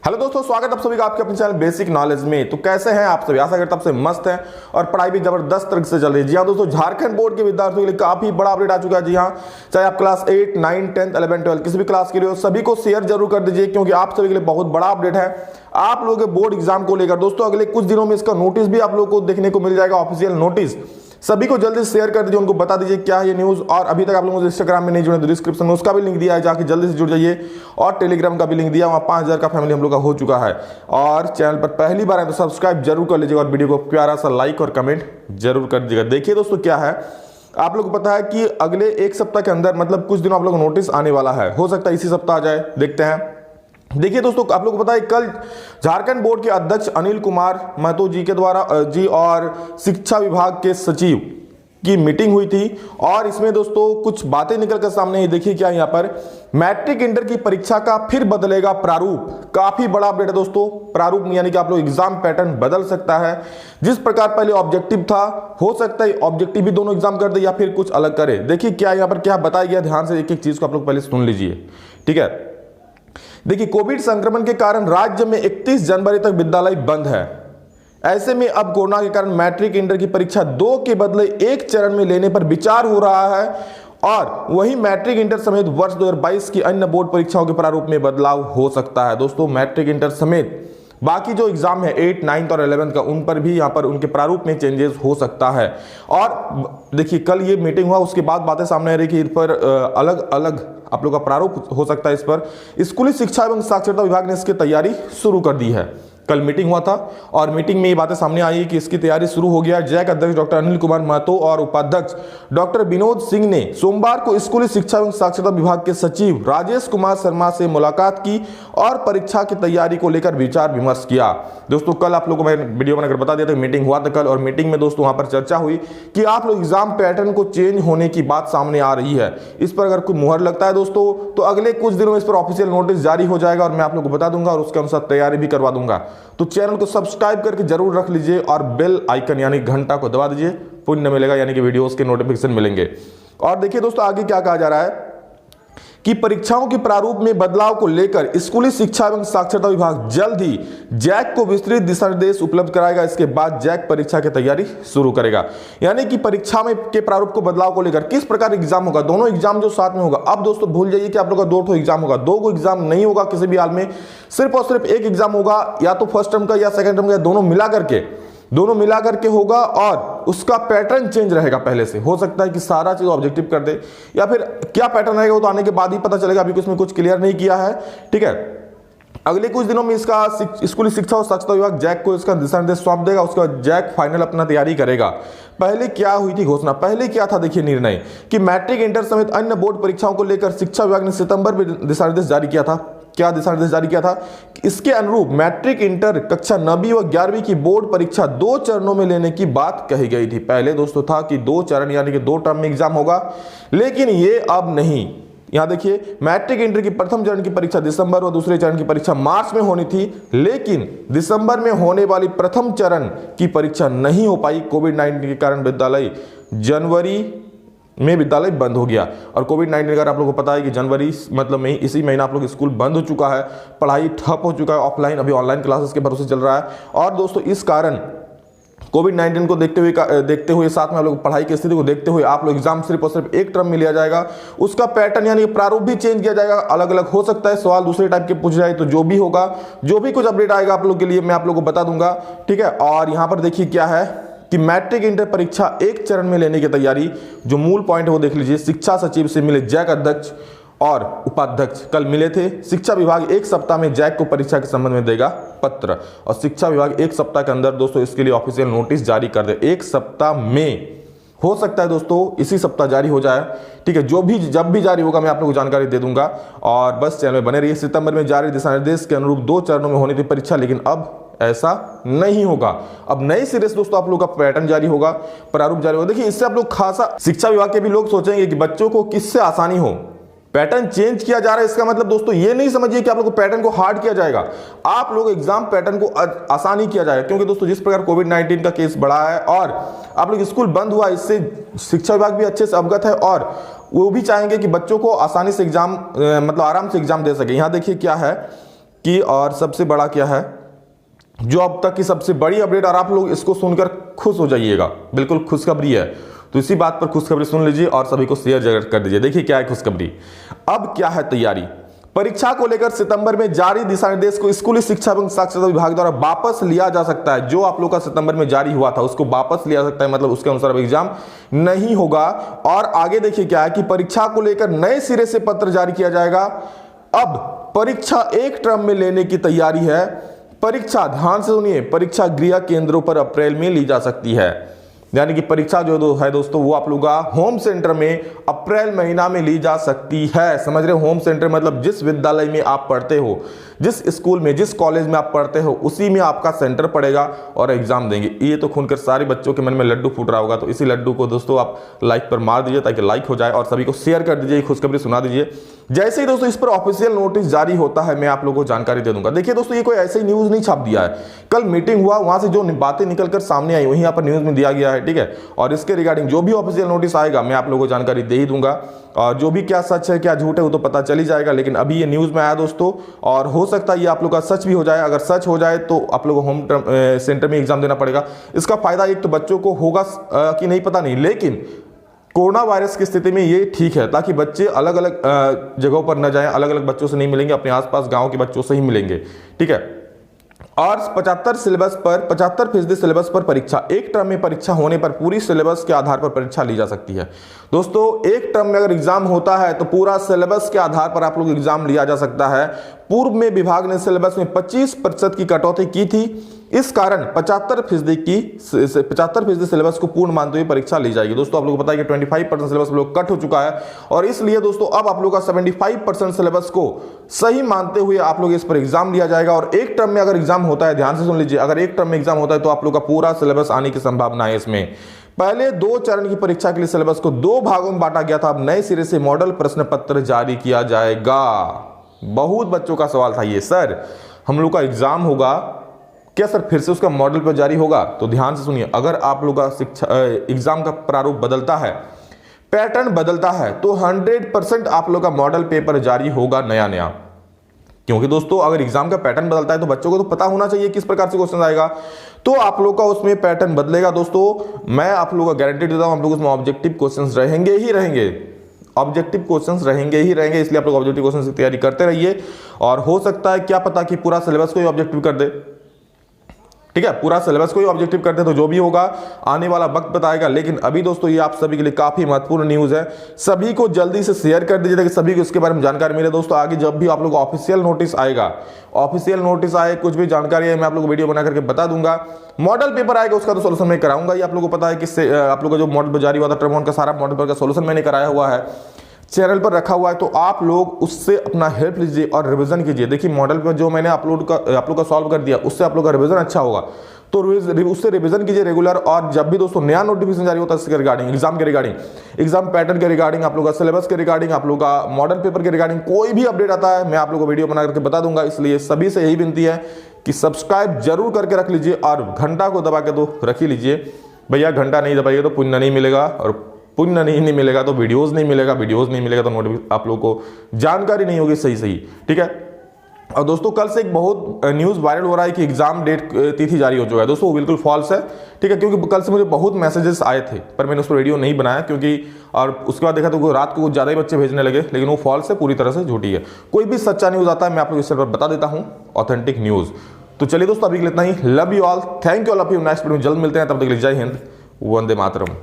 Hello दोस्तों, स्वागत है आप सभी का आपके अपने चैनल बेसिक नॉलेज में। तो कैसे हैं आप सभी? आशा करता हूं सबसे मस्त हैं और पढ़ाई भी जबरदस्त तरह से चल रही है। जी हाँ दोस्तों, झारखंड बोर्ड के विद्यार्थियों के लिए काफी बड़ा अपडेट आ चुका है। जी हाँ, चाहे आप क्लास 8, 9, 10, 11, 12 किसी भी क्लास के लिए हो, सभी को शेयर जरूर कर दीजिए क्योंकि आप सभी के लिए बहुत बड़ा अपडेट है आप लोगों के बोर्ड एग्जाम को लेकर। दोस्तों अगले कुछ दिनों में इसका नोटिस भी आप लोगों को देखने को मिल जाएगा, ऑफिशियल नोटिस। सभी को जल्दी शेयर कर दीजिए, उनको बता दीजिए क्या है ये न्यूज़। और अभी तक आप लोगों को इंस्टाग्राम में नहीं जुड़े तो डिस्क्रिप्शन में उसका भी लिंक दिया है, जाके जल्दी से जुड़ जाइए। और टेलीग्राम का भी लिंक दिया, वहाँ 5000 का फैमिली हम लोग का हो चुका है। और चैनल पर पहली बार है तो सब्सक्राइब जरूर कर लीजिएगा और वीडियो को प्यारा सा लाइक और कमेंट जरूर कर दीजिएगा। देखिए दोस्तों क्या है, आप लोग को पता है कि अगले एक सप्ताह के अंदर मतलब कुछ दिनों आप लोग को नोटिस आने वाला है। हो सकता है इसी सप्ताह आ जाए, देखते हैं। देखिए दोस्तों, आप लोगों को पता है कल झारखंड बोर्ड के अध्यक्ष अनिल कुमार महतो जी के द्वारा और शिक्षा विभाग के सचिव की मीटिंग हुई थी और इसमें दोस्तों कुछ बातें निकल कर सामने आई। देखिए क्या यहाँ पर, मैट्रिक इंटर की परीक्षा का फिर बदलेगा प्रारूप। काफी बड़ा अपडेट है दोस्तों। प्रारूप यानी कि आप लोग एग्जाम पैटर्न बदल सकता है। जिस प्रकार पहले ऑब्जेक्टिव था, हो सकता है ऑब्जेक्टिव भी दोनों एग्जाम कर दे या फिर कुछ अलग करे। देखिए क्या यहाँ पर क्या बताया गया, ध्यान से एक एक चीज को आप लोग पहले सुन लीजिए, ठीक है। देखिए, कोविड संक्रमण के कारण राज्य में 31 जनवरी तक विद्यालय बंद है। ऐसे में अब कोरोना के कारण मैट्रिक इंटर की परीक्षा 2 के बदले 1 चरण में लेने पर विचार हो रहा है और वही मैट्रिक इंटर समेत वर्ष 2022 की अन्य बोर्ड परीक्षाओं के प्रारूप में बदलाव हो सकता है। दोस्तों मैट्रिक इंटर समेत बाकी जो एग्जाम है 8, 9 और 11 का, उन पर भी यहाँ पर उनके प्रारूप में चेंजेस हो सकता है। और देखिए कल ये मीटिंग हुआ, उसके बाद बातें सामने आ रही कि इस पर अलग अलग आप लोग का प्रारूप हो सकता है। इस पर स्कूली शिक्षा एवं साक्षरता विभाग ने इसकी तैयारी शुरू कर दी है। कल मीटिंग हुआ था और मीटिंग में ये बातें सामने आई कि इसकी तैयारी शुरू हो गया। जैक अध्यक्ष डॉक्टर अनिल कुमार महतो और उपाध्यक्ष डॉक्टर विनोद सिंह ने सोमवार को स्कूली शिक्षा एवं साक्षरता विभाग के सचिव राजेश कुमार शर्मा से मुलाकात की और परीक्षा की तैयारी को लेकर विचार विमर्श किया। दोस्तों कल आप लोगों को मैं वीडियो बनाकर बता दिया था, मीटिंग हुआ था कल और मीटिंग में दोस्तों वहां पर चर्चा हुई कि आप लोग एग्जाम पैटर्न को चेंज होने की बात सामने आ रही है। इस पर अगर कोई मुहर लगता है दोस्तों तो अगले कुछ दिनों में इस पर ऑफिशियल नोटिस जारी हो जाएगा और मैं आप लोग को बता दूंगा और उसके अनुसार तैयारी भी करवा दूंगा। तो चैनल को सब्सक्राइब करके जरूर रख लीजिए और बेल आइकन यानी घंटा को दबा दीजिए, पुण्य मिलेगा यानी कि वीडियोस के नोटिफिकेशन मिलेंगे। और देखिए दोस्तों आगे क्या कहा जा रहा है कि परीक्षाओं के प्रारूप में बदलाव को लेकर स्कूली शिक्षा एवं साक्षरता विभाग जल्द ही जैक को विस्तृत दिशा निर्देश उपलब्ध कराएगा। इसके बाद जैक परीक्षा की तैयारी शुरू करेगा। यानी कि परीक्षा में के प्रारूप को बदलाव को लेकर किस प्रकार एग्जाम होगा, दोनों एग्जाम जो साथ में होगा। अब दोस्तों भूल जाइए कि आप लोग का 2 एग्जाम होगा, 2 एग्जाम नहीं होगा किसी भी हाल में, सिर्फ और सिर्फ एक एग्जाम होगा, या तो फर्स्ट टर्म का या सेकंड टर्म का, दोनों मिला करके होगा और उसका पैटर्न चेंज रहेगा पहले से। हो सकता है कि सारा चीज ऑब्जेक्टिव कर दे या फिर क्या पैटर्न रहेगा वो तो आने के बाद ही पता चलेगा, अभी इसमें कुछ क्लियर नहीं किया है, ठीक है। अगले कुछ दिनों में इसका स्कूली शिक्षा और साक्षरता विभाग जैक को इसका दिशा निर्देश सौंप देगा। उसके बाद जैक फाइनल अपना तैयारी करेगा। पहले क्या हुई थी घोषणा, पहले क्या था देखिए निर्णय कि मैट्रिक इंटर समेत अन्य बोर्ड परीक्षाओं को लेकर शिक्षा विभाग ने सितंबर में दिशा निर्देश जारी किया था। क्या दिशा निर्देश जारी किया था? इसके अनुरूप मैट्रिक इंटर कक्षा 9वीं व 11वीं की बोर्ड परीक्षा 2 चरणों में लेने की बात कही गई थी। पहले दोस्तों था कि 2 चरण यानी कि 2 टर्म में एग्जाम होगा, लेकिन ये अब नहीं। यहां देखिए मैट्रिक इंटर की प्रथम चरण की परीक्षा दिसंबर व दूसरे चरण की परीक्षा मार्च में होनी थी, लेकिन दिसंबर में होने वाली प्रथम चरण की परीक्षा नहीं हो पाई। कोविड-19 के कारण विद्यालय जनवरी में विद्यालय बंद हो गया। और कोविड-19 अगर आप लोगों को पता है कि जनवरी मतलब में इसी महीना आप लोग स्कूल बंद हो चुका है, पढ़ाई ठप हो चुका है, ऑफलाइन अभी ऑनलाइन क्लासेस के भरोसे चल रहा है। और दोस्तों इस कारण कोविड-19 को देखते हुए साथ में आप लोग पढ़ाई की स्थिति को देखते हुए आप लोग एग्जाम सिर्फ और सिर्फ एक टर्म में लिया जाएगा। उसका पैटर्न यानी प्रारूप भी चेंज किया जाएगा, अलग अलग हो सकता है, सवाल दूसरे टाइप के पूछ जाए। तो जो भी होगा, जो भी कुछ अपडेट आएगा आप लोग के लिए मैं आप लोग को बता दूंगा, ठीक है। और यहाँ पर देखिए क्या है कि मैट्रिक इंटर परीक्षा 1 चरण में लेने की तैयारी, जो मूल पॉइंट है वो देख लीजिए। शिक्षा सचिव से मिले जैक अध्यक्ष और उपाध्यक्ष, कल मिले थे। शिक्षा विभाग 1 सप्ताह में जैक को परीक्षा के संबंध में देगा पत्र और शिक्षा विभाग 1 सप्ताह के अंदर दोस्तों इसके लिए ऑफिशियल नोटिस जारी कर दे। 1 सप्ताह में हो सकता है दोस्तों इसी सप्ताह जारी हो जाए, ठीक है। जब भी जारी होगा मैं आप लोगों को जानकारी दे दूंगा। और बस चैनल में बने रहिए। सितंबर में जारी दिशा निर्देश के अनुरूप 2 चरणों में होनी थी परीक्षा, लेकिन अब ऐसा नहीं होगा। अब नए सिरे से दोस्तों आप लोग का पैटर्न जारी होगा, प्रारूप जारी होगा। देखिए इससे आप लोग खासा शिक्षा विभाग के भी लोग सोचेंगे कि बच्चों को किससे आसानी हो। पैटर्न चेंज किया जा रहा है, इसका मतलब दोस्तों ये नहीं समझिए कि आप लोग को पैटर्न को हार्ड किया जाएगा। आप लोग एग्जाम पैटर्न को आसानी किया जाएगा, क्योंकि दोस्तों जिस प्रकार कोविड-19 का केस बढ़ा है और आप लोग स्कूल बंद हुआ, इससे शिक्षा विभाग भी अच्छे से अवगत है और वो भी चाहेंगे कि बच्चों को आसानी से एग्जाम मतलब आराम से एग्जाम दे सके। यहां देखिए क्या है की और सबसे बड़ा क्या है, जो अब तक की सबसे बड़ी अपडेट, और आप लोग इसको सुनकर खुश हो जाइएगा, बिल्कुल खुशखबरी है। तो इसी बात पर खुशखबरी सुन लीजिए और सभी को शेयर जरूर कर दीजिए। देखिए क्या है खुशखबरी। अब क्या है तैयारी, परीक्षा को लेकर सितंबर में जारी दिशा निर्देश को स्कूली शिक्षा एवं साक्षरता विभाग द्वारा वापस लिया जा सकता है। जो आप लोग का सितंबर में जारी हुआ था उसको वापस लिया जा सकता है, मतलब उसके अनुसार अब एग्जाम नहीं होगा। और आगे देखिए क्या है कि परीक्षा को लेकर नए सिरे से पत्र जारी किया जाएगा। अब परीक्षा एक टर्म में लेने की तैयारी है। परीक्षा, ध्यान से सुनिए, परीक्षा गृह केंद्रों पर अप्रैल में ली जा सकती है। यानी कि परीक्षा जो है दोस्तों वो आप लोग का होम सेंटर में अप्रैल महीना में ली जा सकती है। समझ रहे हो, होम सेंटर मतलब जिस विद्यालय में आप पढ़ते हो, जिस स्कूल में, जिस कॉलेज में आप पढ़ते हो, उसी में आपका सेंटर पड़ेगा और एग्जाम देंगे। ये तो खुलकर सारे बच्चों के मन में लड्डू फूट रहा होगा। तो इसी लड्डू को दोस्तों आप लाइक पर मार दीजिए ताकि लाइक हो जाए और सभी को शेयर कर दीजिए, खुशखबरी सुना दीजिए। जैसे ही दोस्तों इस पर ऑफिशियल नोटिस जारी होता है मैं आप लोगों को जानकारी दे दूंगा। देखिए दोस्तों ये कोई ऐसे ही न्यूज नहीं छाप दिया है, कल मीटिंग हुआ, वहां से जो बातें निकलकर सामने आई वही यहाँ पर न्यूज में दिया गया है, ठीक है। और इसके रिगार्डिंग जो भी ऑफिशियल नोटिस आएगा मैं आप लोगों को जानकारी दे ही दूंगा। और जो भी क्या सच है क्या झूठ है वो तो पता चल ही जाएगा, लेकिन अभी ये न्यूज में आया दोस्तों और हो सकता है ये आप लोग का सच भी हो जाए। अगर सच हो जाए तो आप लोगों को होम सेंटर में एग्जाम देना पड़ेगा। इसका फायदा एक तो बच्चों को होगा कि नहीं पता नहीं, लेकिन कोरोना वायरस की स्थिति में ये ठीक है ताकि बच्चे अलग अलग जगहों पर न जाएं, अलग अलग बच्चों से नहीं मिलेंगे, अपने आसपास गांव के बच्चों से ही मिलेंगे, ठीक है। और 75% सिलेबस पर परीक्षा, एक टर्म में परीक्षा होने पर पूरी सिलेबस के आधार पर परीक्षा ली जा सकती है। दोस्तों एक टर्म में अगर एग्जाम होता है तो पूरा सिलेबस के आधार पर आप लोग एग्जाम लिया जा सकता है। पूर्व में विभाग ने सिलेबस में 25% की कटौती की थी, इस कारण 75% सिलेबस को पूर्ण मानते हुए परीक्षा ली जाएगी। दोस्तों आप लोगों को पता है कि 25% सिलेबस लोग कट हो चुका है और इसलिए दोस्तों अब आप लोग का 75% सिलेबस को सही मानते हुए आप लोग इस पर एग्जाम लिया जाएगा। और एक टर्म में अगर एग्जाम होता है, ध्यान से सुन लीजिए, अगर एक टर्म में एग्जाम होता है तो आप लोग का पूरा सिलेबस आने की संभावना है। इसमें पहले 2 चरण की परीक्षा के लिए सिलेबस को 2 भागों में बांटा गया था, अब नए सिरे से मॉडल प्रश्न पत्र जारी किया जाएगा। बहुत बच्चों का सवाल था ये, सर हम लोग का एग्जाम होगा क्या सर फिर से उसका मॉडल पर जारी होगा? तो ध्यान से सुनिए, अगर आप लोग का शिक्षा एग्जाम का प्रारूप बदलता है, पैटर्न बदलता है, तो 100% आप लोग का मॉडल पेपर जारी होगा नया नया। क्योंकि दोस्तों अगर एग्जाम का पैटर्न बदलता है तो बच्चों को तो पता होना चाहिए किस प्रकार से क्वेश्चन आएगा, तो आप लोग का उसमें पैटर्न बदलेगा। दोस्तों मैं आप लोगों का गारंटी देता हूं, आप लोग उसमें ऑब्जेक्टिव क्वेश्चंस रहेंगे ही रहेंगे, ऑब्जेक्टिव क्वेश्चंस रहेंगे ही रहेंगे, इसलिए आप लोग ऑब्जेक्टिव क्वेश्चंस की तैयारी करते रहिए। और हो सकता है क्या पता कि पूरा सिलेबस को ही ऑब्जेक्टिव कर दे, ठीक है, पूरा सिलेबस को ही ऑब्जेक्टिव करते हैं, तो जो भी होगा आने वाला वक्त बताएगा। लेकिन अभी दोस्तों ये आप सभी के लिए काफी महत्वपूर्ण न्यूज है, सभी को जल्दी से शेयर कर दीजिए ताकि सभी को इसके बारे में जानकारी मिले। दोस्तों आगे जब भी आप लोग ऑफिशियल नोटिस आएगा, ऑफिशियल नोटिस आए, कुछ भी जानकारी है मैं आप लोग को वीडियो बना करके बता दूंगा। मॉडल पेपर आएगा उसका तो सोल्यूशन मैं कराऊंगा, ये आप लोगों को पता है कि आप लोग का जो मॉडल जारी हुआ था टर्म 1 का सारा मॉडल पेपर का सोल्यूशन मैंने कराया हुआ है, चैनल पर रखा हुआ है, तो आप लोग उससे अपना हेल्प लीजिए और रिवीजन कीजिए। देखिए मॉडल पर जो मैंने आप लोग का सॉल्व कर दिया उससे आप लोग का रिवीजन अच्छा होगा, तो उससे रिवीजन कीजिए रेगुलर। और जब भी दोस्तों नया नोटिफिकेशन जारी होता है इसके रिगार्डिंग, एग्जाम के रिगार्डिंग, एग्जाम पैटर्न के रिगार्डिंग, आप लोग का सिलेबस के रिगार्डिंग, आप लोग का मॉडल पेपर के रिगार्डिंग कोई भी अपडेट आता है मैं आप लोग को वीडियो बना करके बता दूंगा। इसलिए सभी से यही विनती है कि सब्सक्राइब जरूर करके रख लीजिए और घंटा को दबा के तो रख ही लीजिए। भैया घंटा नहीं दबाइए तो पुण्य नहीं मिलेगा, और पुण्य नहीं मिलेगा तो वीडियोस नहीं मिलेगा, वीडियोस नहीं मिलेगा तो नोटिफिकेशन आप लोग को जानकारी नहीं होगी सही, ठीक है। और दोस्तों कल से एक बहुत न्यूज़ वायरल हो रहा है कि एग्जाम डेट तिथि जारी हो चुका है। दोस्तों वो बिल्कुल फॉल्स है, ठीक है, क्योंकि कल से मुझे बहुत मैसेजेस आए थे पर मैंने उस पर वीडियो नहीं बनाया क्योंकि, और उसके बाद देखा तो रात को कुछ ज़्यादा ही बच्चे भेजने लगे, लेकिन वो फॉल्स है, पूरी तरह से झूठी है। कोई भी सच्चा न्यूज़ आता है मैं आप लोग इस पर बता देता हूँ, ऑथेंटिक न्यूज़। तो चलिए दोस्तों अभी के लिए इतना ही, love you all, thank you all of you, next video में जल्द मिलते हैं, तब तक के लिए जय हिंद, वंदे मातरम।